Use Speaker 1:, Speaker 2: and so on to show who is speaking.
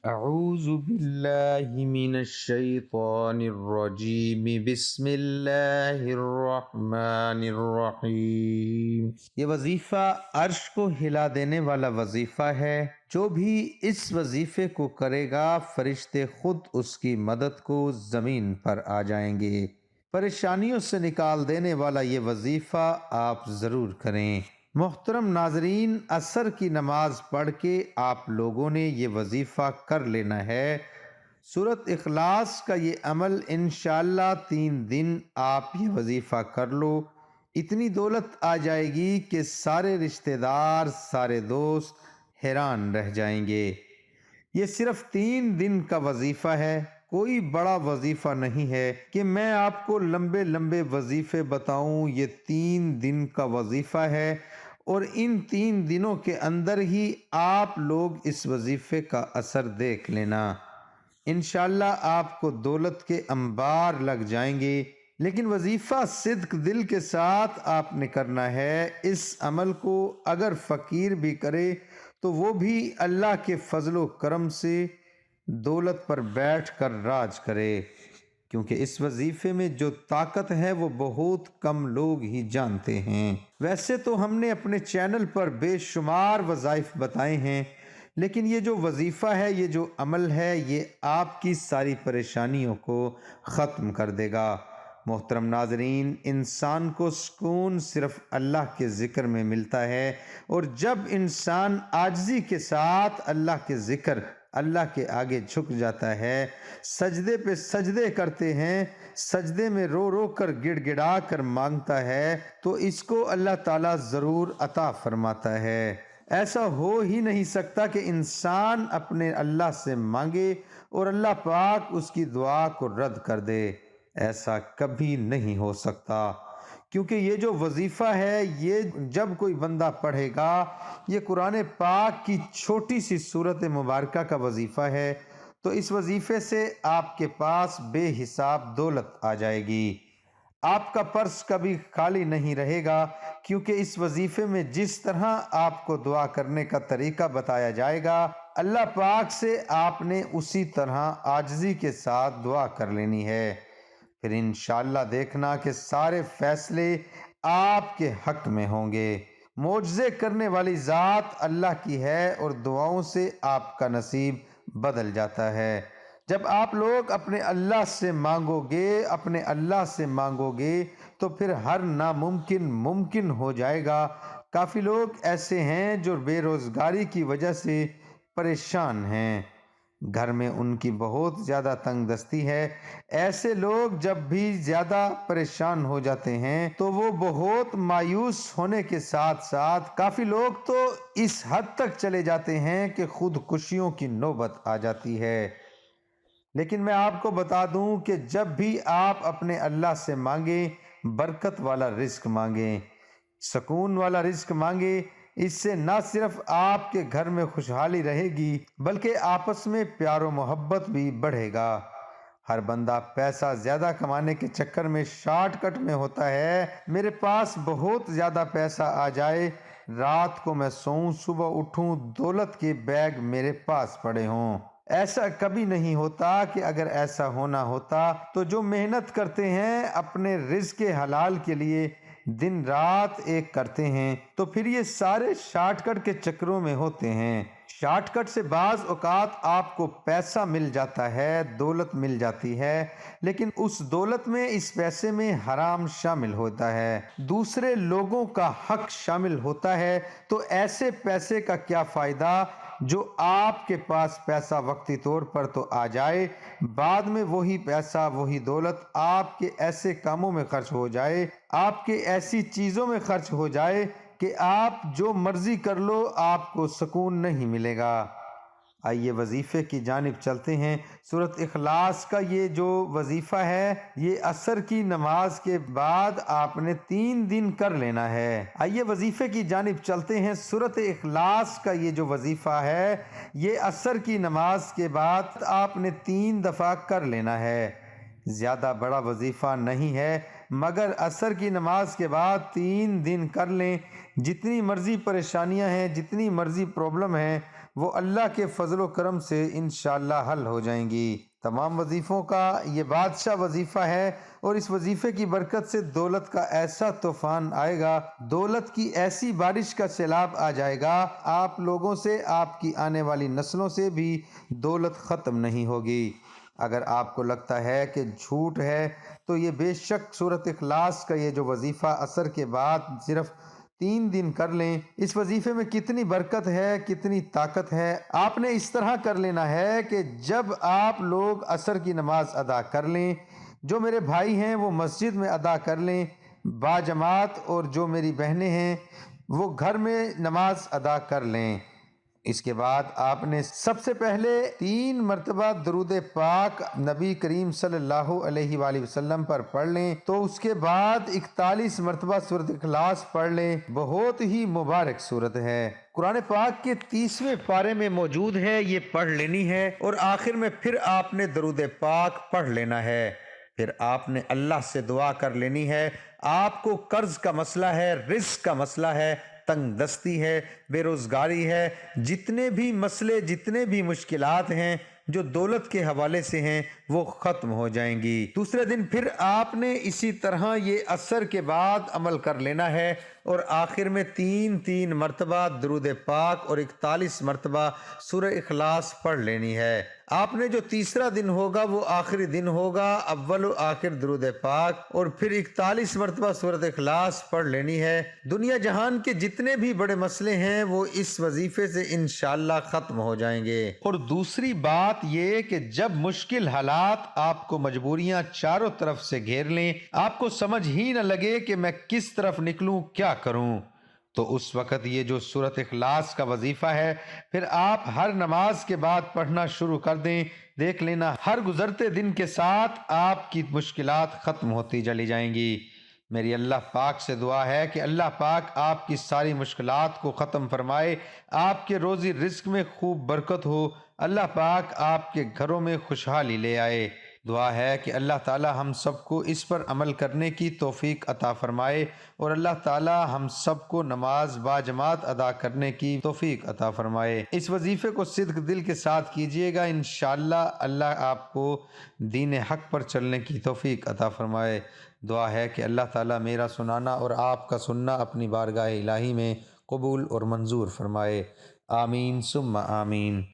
Speaker 1: اعوذ باللہ من الشیطان الرجیم، بسم اللہ الرحمن الرحیم۔ یہ وظیفہ عرش کو ہلا دینے والا وظیفہ ہے۔ جو بھی اس وظیفے کو کرے گا فرشتے خود اس کی مدد کو زمین پر آ جائیں گے۔ پریشانیوں سے نکال دینے والا یہ وظیفہ آپ ضرور کریں۔ محترم ناظرین، عصر کی نماز پڑھ کے آپ لوگوں نے یہ وظیفہ کر لینا ہے۔ سورۃ اخلاص کا یہ عمل انشاءاللہ 3 دن آپ یہ وظیفہ کر لو، اتنی دولت آ جائے گی کہ سارے رشتہ دار، سارے دوست حیران رہ جائیں گے۔ یہ صرف 3 دن کا وظیفہ ہے، کوئی بڑا وظیفہ نہیں ہے کہ میں آپ کو لمبے لمبے وظیفے بتاؤں۔ یہ 3 دن کا وظیفہ ہے، اور ان 3 دنوں کے اندر ہی آپ لوگ اس وظیفے کا اثر دیکھ لینا۔ انشاءاللہ آپ کو دولت کے انبار لگ جائیں گے، لیکن وظیفہ صدق دل کے ساتھ آپ نے کرنا ہے۔ اس عمل کو اگر فقیر بھی کرے تو وہ بھی اللہ کے فضل و کرم سے دولت پر بیٹھ کر راج کرے، کیونکہ اس وظیفے میں جو طاقت ہے وہ بہت کم لوگ ہی جانتے ہیں۔ ویسے تو ہم نے اپنے چینل پر بے شمار وظائف بتائے ہیں، لیکن یہ جو وظیفہ ہے، یہ جو عمل ہے، یہ آپ کی ساری پریشانیوں کو ختم کر دے گا۔ محترم ناظرین، انسان کو سکون صرف اللہ کے ذکر میں ملتا ہے، اور جب انسان عاجزی کے ساتھ اللہ کے ذکر، اللہ کے آگے جھک جاتا ہے، سجدے پہ سجدے کرتے ہیں، سجدے میں رو رو کر گڑ گڑا کر مانگتا ہے، تو اس کو اللہ تعالیٰ ضرور عطا فرماتا ہے۔ ایسا ہو ہی نہیں سکتا کہ انسان اپنے اللہ سے مانگے اور اللہ پاک اس کی دعا کو رد کر دے۔ ایسا کبھی نہیں ہو سکتا، کیونکہ یہ جو وظیفہ ہے، یہ جب کوئی بندہ پڑھے گا، یہ قرآن پاک کی چھوٹی سی سورت مبارکہ کا وظیفہ ہے، تو اس وظیفے سے آپ کے پاس بے حساب دولت آ جائے گی۔ آپ کا پرس کبھی خالی نہیں رہے گا، کیونکہ اس وظیفے میں جس طرح آپ کو دعا کرنے کا طریقہ بتایا جائے گا، اللہ پاک سے آپ نے اسی طرح عاجزی کے ساتھ دعا کر لینی ہے۔ پھر انشاءاللہ دیکھنا کہ سارے فیصلے آپ کے حق میں ہوں گے۔ معجزے کرنے والی ذات اللہ کی ہے، اور دعاؤں سے آپ کا نصیب بدل جاتا ہے۔ جب آپ لوگ اپنے اللہ سے مانگو گے، اپنے اللہ سے مانگو گے، تو پھر ہر ناممکن ممکن ہو جائے گا۔ کافی لوگ ایسے ہیں جو بے روزگاری کی وجہ سے پریشان ہیں، گھر میں ان کی بہت زیادہ تنگ دستی ہے۔ ایسے لوگ جب بھی زیادہ پریشان ہو جاتے ہیں تو وہ بہت مایوس ہونے کے ساتھ ساتھ کافی لوگ تو اس حد تک چلے جاتے ہیں کہ خودکشیوں کی نوبت آ جاتی ہے۔ لیکن میں آپ کو بتا دوں کہ جب بھی آپ اپنے اللہ سے مانگیں، برکت والا رزق مانگیں، سکون والا رزق مانگیں، اس سے نہ صرف آپ کے گھر میں خوشحالی رہے گی، بلکہ آپس میں پیار و محبت بھی بڑھے گا۔ ہر بندہ پیسہ زیادہ کمانے کے چکر میں شارٹ کٹ میں ہوتا ہے۔ میرے پاس بہت زیادہ پیسہ آ جائے، رات کو میں سوؤں، صبح اٹھوں، دولت کے بیگ میرے پاس پڑے ہوں۔ ایسا کبھی نہیں ہوتا کہ اگر ایسا ہونا ہوتا تو جو محنت کرتے ہیں اپنے رزق حلال کے لیے، دن رات ایک کرتے ہیں، تو پھر یہ سارے شارٹ کٹ کے چکروں میں ہوتے ہیں۔ شارٹ کٹ سے بعض اوقات آپ کو پیسہ مل جاتا ہے، دولت مل جاتی ہے، لیکن اس دولت میں، اس پیسے میں حرام شامل ہوتا ہے، دوسرے لوگوں کا حق شامل ہوتا ہے۔ تو ایسے پیسے کا کیا فائدہ جو آپ کے پاس پیسہ وقتی طور پر تو آ جائے، بعد میں وہی پیسہ، وہی دولت آپ کے ایسے کاموں میں خرچ ہو جائے، آپ کے ایسی چیزوں میں خرچ ہو جائے کہ آپ جو مرضی کر لو، آپ کو سکون نہیں ملے گا۔ آئیے وظیفے کی جانب چلتے ہیں۔ سورۃ اخلاص کا یہ جو وظیفہ ہے، یہ عصر کی نماز کے بعد آپ نے 3 دن کر لینا ہے۔ آئیے وظیفے کی جانب چلتے ہیں۔ سورۃ اخلاص کا یہ جو وظیفہ ہے، یہ عصر کی نماز کے بعد آپ نے 3 دفعہ کر لینا ہے۔ زیادہ بڑا وظیفہ نہیں ہے، مگر عصر کی نماز کے بعد 3 دن کر لیں۔ جتنی مرضی پریشانیاں ہیں، جتنی مرضی پرابلم ہیں، وہ اللہ کے فضل و کرم سے انشاءاللہ حل ہو جائیں گی۔ تمام وظیفوں کا یہ بادشاہ وظیفہ ہے، اور اس وظیفے کی برکت سے دولت کا ایسا طوفان آئے گا، دولت کی ایسی بارش کا سیلاب آ جائے گا، آپ لوگوں سے، آپ کی آنے والی نسلوں سے بھی دولت ختم نہیں ہوگی۔ اگر آپ کو لگتا ہے کہ جھوٹ ہے تو یہ بے شک سورۃ اخلاص کا یہ جو وظیفہ عصر کے بعد صرف 3 دن کر لیں، اس وظیفے میں کتنی برکت ہے، کتنی طاقت ہے۔ آپ نے اس طرح کر لینا ہے کہ جب آپ لوگ عصر کی نماز ادا کر لیں، جو میرے بھائی ہیں وہ مسجد میں ادا کر لیں باجماعت، اور جو میری بہنیں ہیں وہ گھر میں نماز ادا کر لیں۔ اس کے بعد آپ نے سب سے پہلے 3 مرتبہ درود پاک نبی کریم صلی اللہ علیہ وآلہ وسلم پر پڑھ لیں، تو اس کے بعد 41 مرتبہ سورۃ اخلاص پڑھ لیں۔ بہت ہی مبارک سورت ہے، قرآن پاک کے 30ویں پارے میں موجود ہے، یہ پڑھ لینی ہے، اور آخر میں پھر آپ نے درود پاک پڑھ لینا ہے۔ پھر آپ نے اللہ سے دعا کر لینی ہے۔ آپ کو قرض کا مسئلہ ہے، رزق کا مسئلہ ہے، تنگ دستی ہے، بے روزگاری ہے، جتنے بھی مسئلے، جتنے بھی مشکلات ہیں جو دولت کے حوالے سے ہیں وہ ختم ہو جائیں گی۔ دوسرے دن پھر آپ نے اسی طرح یہ عصر کے بعد عمل کر لینا ہے، اور آخر میں 3 مرتبہ درود پاک اور 41 مرتبہ سورہ اخلاص پڑھ لینی ہے۔ آپ نے جو تیسرا دن ہوگا وہ آخری دن ہوگا، اول و آخر درود پاک اور پھر 41 مرتبہ سورۃ اخلاص پڑھ لینی ہے۔ دنیا جہان کے جتنے بھی بڑے مسئلے ہیں وہ اس وظیفے سے انشاءاللہ ختم ہو جائیں گے۔ اور دوسری بات یہ کہ جب مشکل حالات، آپ کو مجبوریاں چاروں طرف سے گھیر لیں، آپ کو سمجھ ہی نہ لگے کہ میں کس طرف نکلوں، کیا کروں، تو اس وقت یہ جو سورۃ اخلاص کا وظیفہ ہے پھر آپ ہر نماز کے بعد پڑھنا شروع کر دیں۔ دیکھ لینا ہر گزرتے دن کے ساتھ آپ کی مشکلات ختم ہوتی چلی جائیں گی۔ میری اللہ پاک سے دعا ہے کہ اللہ پاک آپ کی ساری مشکلات کو ختم فرمائے، آپ کے روزی رزق میں خوب برکت ہو، اللہ پاک آپ کے گھروں میں خوشحالی لے آئے۔ دعا ہے کہ اللہ تعالی ہم سب کو اس پر عمل کرنے کی توفیق عطا فرمائے، اور اللہ تعالی ہم سب کو نماز باجماعت ادا کرنے کی توفیق عطا فرمائے۔ اس وظیفے کو صدق دل کے ساتھ کیجئے گا، انشاءاللہ اللہ آپ کو دین حق پر چلنے کی توفیق عطا فرمائے۔ دعا ہے کہ اللہ تعالی میرا سنانا اور آپ کا سننا اپنی بارگاہ الہی میں قبول اور منظور فرمائے۔ آمین ثم آمین۔